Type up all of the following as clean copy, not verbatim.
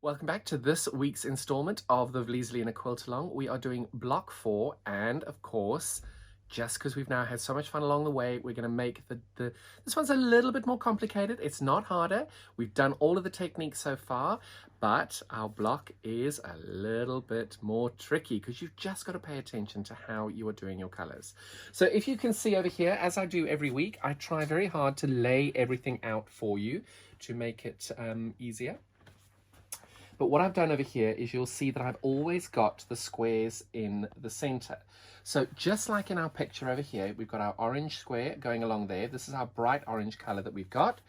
Welcome back to this week's installment of the Vlieseline Quilt-a-Long. We are doing block 4, and of course, just because we've now had so much fun along the way, we're going to make this one's a little bit more complicated. It's not harder. We've done all of the techniques so far, but our block is a little bit more tricky because you've just got to pay attention to how you are doing your colors. So if you can see over here, as I do every week, I try very hard to lay everything out for you to make it easier. But what I've done over here is you'll see that I've always got the squares in the center. So just like in our picture over here, we've got our orange square going along there. This is our bright orange color that we've got.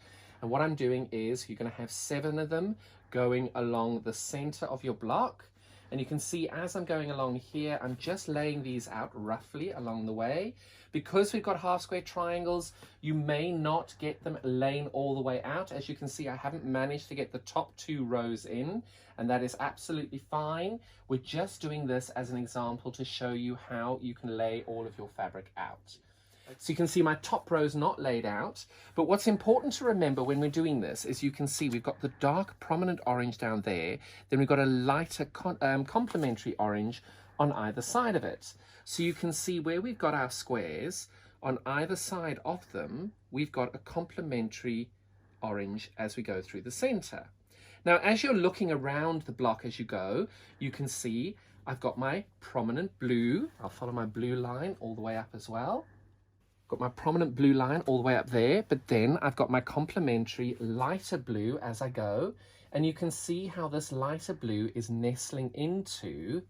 And what I'm doing is you're going to have 7 of them going along the center of your block. And you can see as I'm going along here, I'm just laying these out roughly along the way. Because we've got half square triangles, you may not get them laying all the way out. As you can see, I haven't managed to get the top 2 rows in, and that is absolutely fine. We're just doing this as an example to show you how you can lay all of your fabric out. So you can see my top row's not laid out, but what's important to remember when we're doing this is you can see we've got the dark prominent orange down there, then we've got a lighter complementary orange on either side of it. So you can see where we've got our squares, on either side of them, we've got a complementary orange as we go through the center. Now, as you're looking around the block as you go, you can see I've got my prominent blue. I'll follow my blue line all the way up as well. Got my prominent blue line all the way up there, but then I've got my complementary lighter blue as I go, and you can see how this lighter blue is nestling into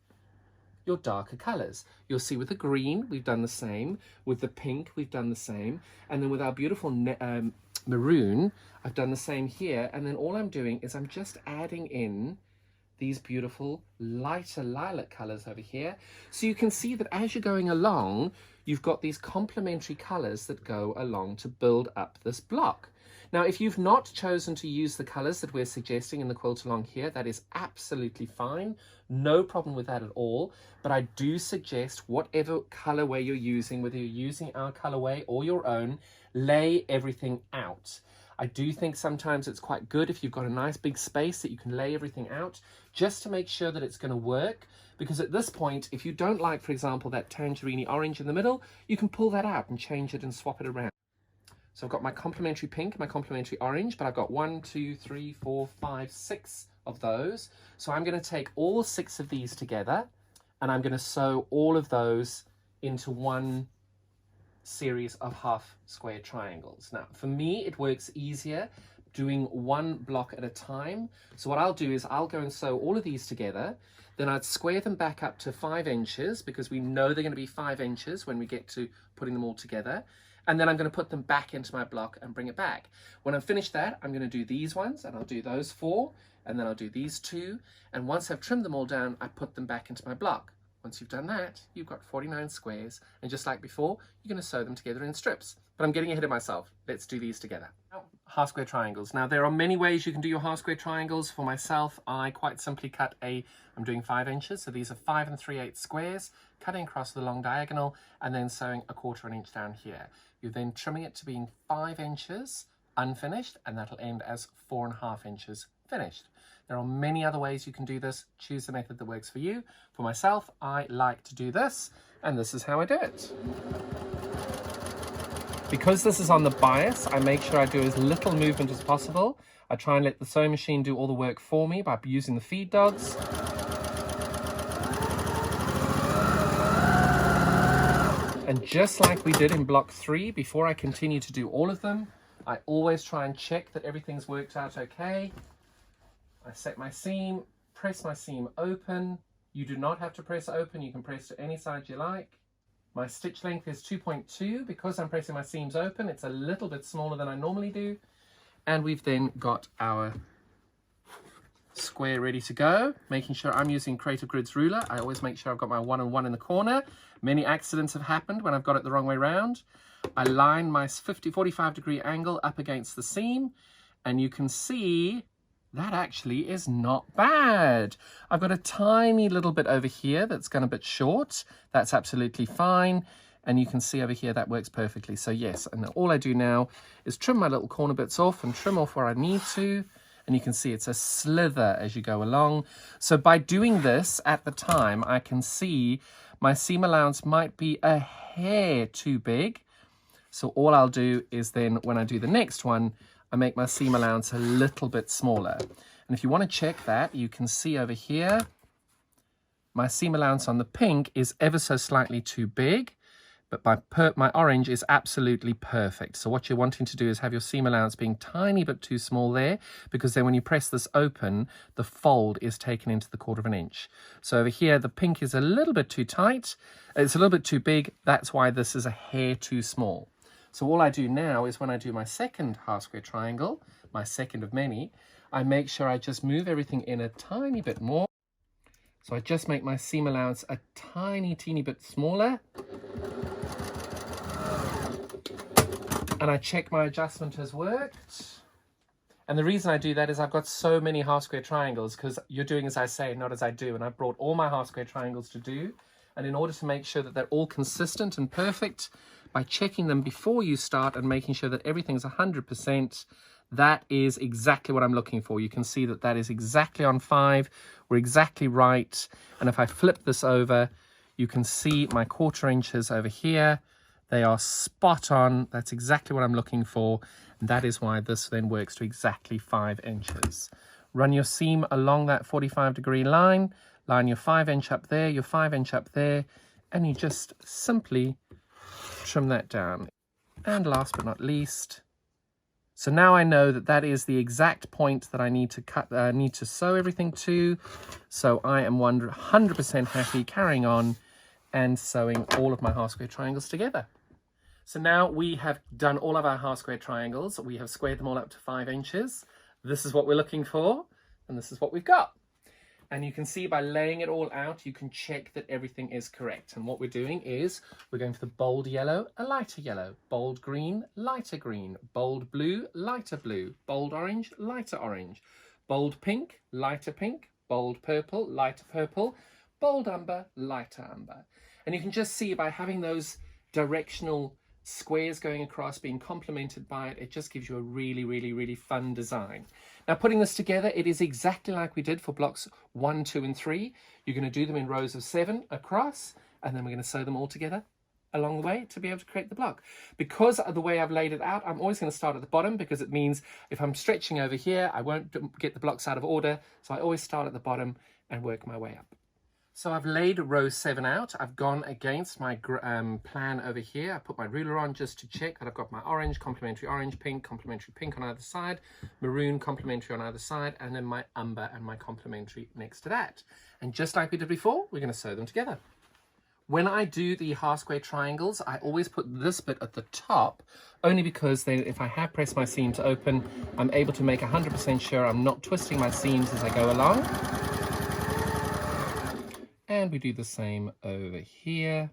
your darker colors. You'll see with the green we've done the same, with the pink we've done the same, and then with our beautiful maroon I've done the same here, and then all I'm doing is I'm just adding in these beautiful lighter lilac colors over here. So you can see that as you're going along, you've got these complementary colors that go along to build up this block. Now, if you've not chosen to use the colors that we're suggesting in the quilt-along here, that is absolutely fine. No problem with that at all. But I do suggest whatever colorway you're using, whether you're using our colorway or your own, lay everything out. I do think sometimes it's quite good if you've got a nice big space that you can lay everything out just to make sure that it's going to work. Because at this point, if you don't like, for example, that tangerine orange in the middle, you can pull that out and change it and swap it around. So I've got my complementary pink, my complementary orange, but I've got 1, 2, 3, 4, 5, 6 of those. So I'm going to take all 6 of these together and I'm going to sew all of those into one series of half square triangles. Now, for me, it works easier doing one block at a time. So what I'll do is I'll go and sew all of these together. Then I'd square them back up to 5 inches because we know they're going to be 5 inches when we get to putting them all together. And then I'm going to put them back into my block and bring it back. When I've finished that, I'm going to do these ones, and I'll do those 4, and then I'll do these 2. And once I've trimmed them all down, I put them back into my block. Once you've done that, you've got 49 squares, and just like before, you're going to sew them together in strips. But I'm getting ahead of myself. Let's do these together. Now, half square triangles. Now, there are many ways you can do your half square triangles. For myself, I quite simply I'm doing 5 inches, so these are 5 3/8 squares, cutting across the long diagonal, and then sewing a 1/4 inch down here. You're then trimming it to being 5 inches unfinished, and that'll end as 4.5 inches finished. There are many other ways you can do this. Choose the method that works for you. For myself, I like to do this, and this is how I do it. Because this is on the bias, I make sure I do as little movement as possible. I try and let the sewing machine do all the work for me by using the feed dogs. And just like we did in block 3, before I continue to do all of them, I always try and check that everything's worked out okay. I set my seam, press my seam open. You do not have to press open, you can press to any side you like. My stitch length is 2.2 because I'm pressing my seams open. It's a little bit smaller than I normally do. And we've then got our square ready to go, making sure I'm using Creative Grid's ruler. I always make sure I've got my 1 and 1 in the corner. Many accidents have happened when I've got it the wrong way around. I line my 45 degree angle up against the seam, and you can see that actually is not bad. I've got a tiny little bit over here that's gone a bit short. That's absolutely fine. And you can see over here that works perfectly. So yes, and all I do now is trim my little corner bits off and trim off where I need to. And and you can see it's a slither as you go along. So by doing this at the time, I can see my seam allowance might be a hair too big. So all I'll do is then when I do the next one, I make my seam allowance a little bit smaller. And if you want to check that, you can see over here, my seam allowance on the pink is ever so slightly too big, but my orange is absolutely perfect. So what you're wanting to do is have your seam allowance being tiny bit too small there, because then when you press this open, the fold is taken into the 1/4 inch. So over here, the pink is a little bit too tight. It's a little bit too big. That's why this is a hair too small. So all I do now is when I do my second half square triangle, my second of many, I make sure I just move everything in a tiny bit more. So I just make my seam allowance a teeny bit smaller. And I check my adjustment has worked. And the reason I do that is I've got so many half square triangles, because you're doing as I say, not as I do. And I've brought all my half square triangles to do. And in order to make sure that they're all consistent and perfect, by checking them before you start and making sure that everything's 100%, that is exactly what I'm looking for. You can see that that is exactly on 5. We're exactly right. And if I flip this over, you can see my 1/4 inches over here. They are spot on. That's exactly what I'm looking for. And that is why this then works to exactly 5 inches. Run your seam along that 45-degree line. Line your 5-inch up there, your 5-inch up there, and you just simply trim that down. And last but not least, so now I know that that is the exact point that I need to sew everything to. So I am 100% happy carrying on and sewing all of my half square triangles together. So now we have done all of our half square triangles. We have squared them all up to 5 inches. This is what we're looking for, and this is what we've got. And you can see by laying it all out, you can check that everything is correct. And what we're doing is we're going for the bold yellow, a lighter yellow, bold green, lighter green, bold blue, lighter blue, bold orange, lighter orange, bold pink, lighter pink, bold purple, lighter purple, bold umber, lighter umber. And you can just see by having those directional squares going across, being complemented by it, it just gives you a really fun design. Now putting this together, it is exactly like we did for blocks 1, 2 and 3. You're going to do them in rows of 7 across, and then we're going to sew them all together along the way to be able to create the block. Because of the way I've laid it out, I'm always going to start at the bottom, because it means if I'm stretching over here, I won't get the blocks out of order. So I always start at the bottom and work my way up. So I've laid row 7 out. I've gone against my plan over here. I put my ruler on just to check that I've got my orange, complementary pink on either side, maroon, complementary on either side, and then my umber and my complementary next to that. And just like we did before, we're going to sew them together. When I do the half square triangles, I always put this bit at the top, only because then if I have pressed my seam to open, I'm able to make 100% sure I'm not twisting my seams as I go along. And we do the same over here.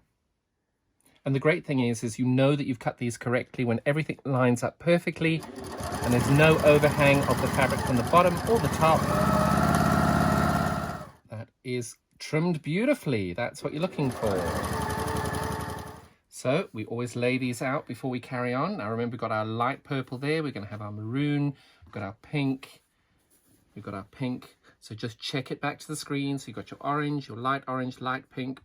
And the great thing is you know that you've cut these correctly when everything lines up perfectly and there's no overhang of the fabric from the bottom or the top. That is trimmed beautifully. That's what you're looking for. So we always lay these out before we carry on. Now remember, we've got our light purple there. We're going to have our maroon. We've got our pink. We've got our pink. So just check it back to the screen. So you've got your orange, light pink,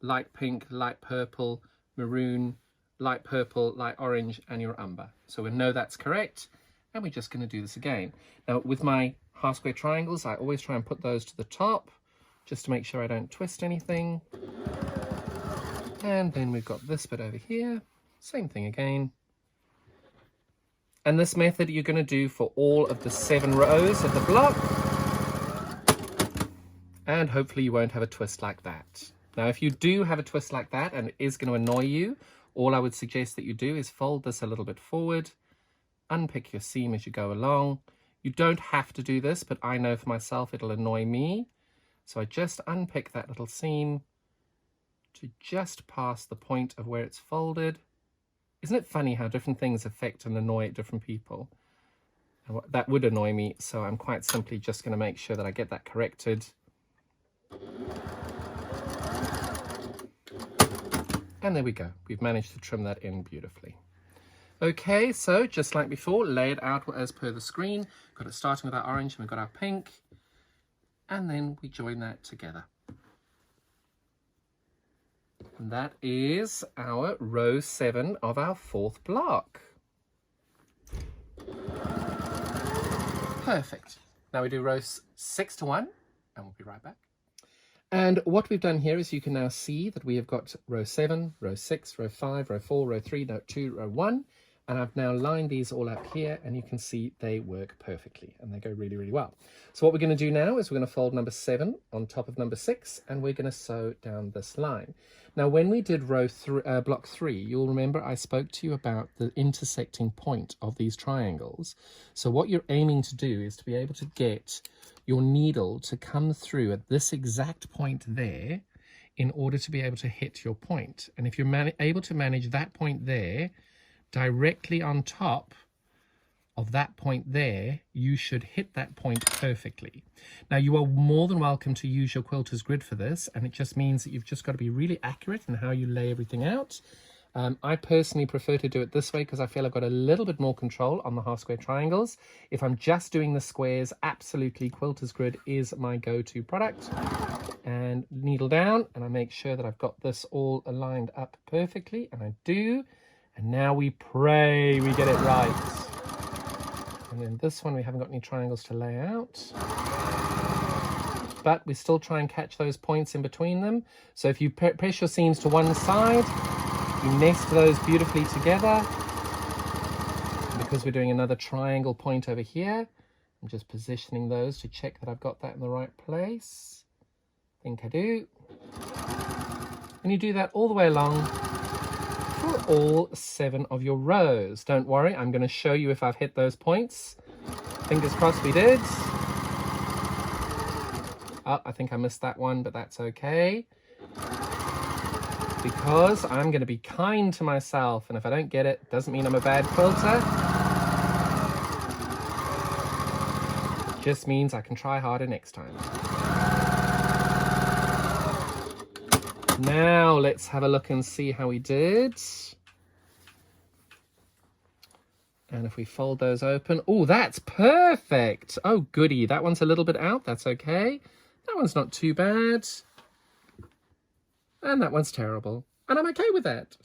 light purple, maroon, light purple, light orange, and your umber. So we know that's correct. And we're just going to do this again. Now with my half square triangles, I always try and put those to the top, just to make sure I don't twist anything. And then we've got this bit over here. Same thing again. And this method you're going to do for all of the 7 rows of the block. And hopefully you won't have a twist like that. Now, if you do have a twist like that and it is going to annoy you, all I would suggest that you do is fold this a little bit forward, unpick your seam as you go along. You don't have to do this, but I know for myself it'll annoy me. So I just unpick that little seam to just past the point of where it's folded. Isn't it funny how different things affect and annoy different people? And that would annoy me, so I'm quite simply just going to make sure that I get that corrected. And there we go. We've managed to trim that in beautifully. Okay, so just like before, lay it out as per the screen. Got it starting with our orange and we've got our pink. And then we join that together. And that is our row 7 of our 4th block. Perfect. Now we do rows 6 to 1, and we'll be right back. And what we've done here is you can now see that we have got row 7, row 6, row 5, row 4, row 3, row 2, row 1. And I've now lined these all up here, and you can see they work perfectly and they go really, really well. So what we're going to do now is we're going to fold number 7 on top of number 6, and we're going to sew down this line. Now, when we did block 3, you'll remember I spoke to you about the intersecting point of these triangles. So what you're aiming to do is to be able to get your needle to come through at this exact point there in order to be able to hit your point. And if you're able to manage that point there, directly on top of that point there, you should hit that point perfectly. Now, you are more than welcome to use your quilter's grid for this, and it just means that you've just got to be really accurate in how you lay everything out. I personally prefer to do it this way because I feel I've got a little bit more control on the half square triangles. If I'm just doing the squares, absolutely quilter's grid is my go-to product. And needle down, and I make sure that I've got this all aligned up perfectly, and I do. And now we pray we get it right. And then this one, we haven't got any triangles to lay out. But we still try and catch those points in between them. So if you press your seams to one side, you nest those beautifully together. And because we're doing another triangle point over here, I'm just positioning those to check that I've got that in the right place. I think I do. And you do that all the way along for all 7 of your rows. Don't worry, I'm going to show you if I've hit those points. Fingers crossed we did. Oh, I think I missed that one, but that's okay. Because I'm going to be kind to myself, and if I don't get it, doesn't mean I'm a bad quilter. It just means I can try harder next time. Now let's have a look and see how we did. And if we fold those open, oh, that's perfect. Oh, goody. That one's a little bit out. That's okay. That one's not too bad. And that one's terrible. And I'm okay with that.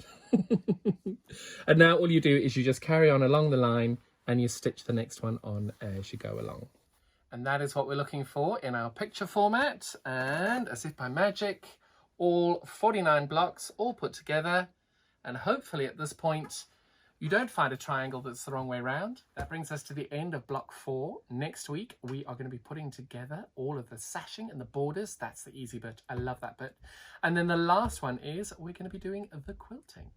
And now all you do is you just carry on along the line and you stitch the next one on as you go along. And that is what we're looking for in our picture format. And as if by magic, all 49 blocks all put together, and hopefully at this point you don't find a triangle that's the wrong way around. That brings us to the end of block 4. Next week we are going to be putting together all of the sashing and the borders. That's the easy bit. I love that bit. And then the last one is we're going to be doing the quilting.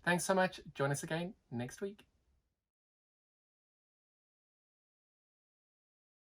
Thanks so much. Join us again next week.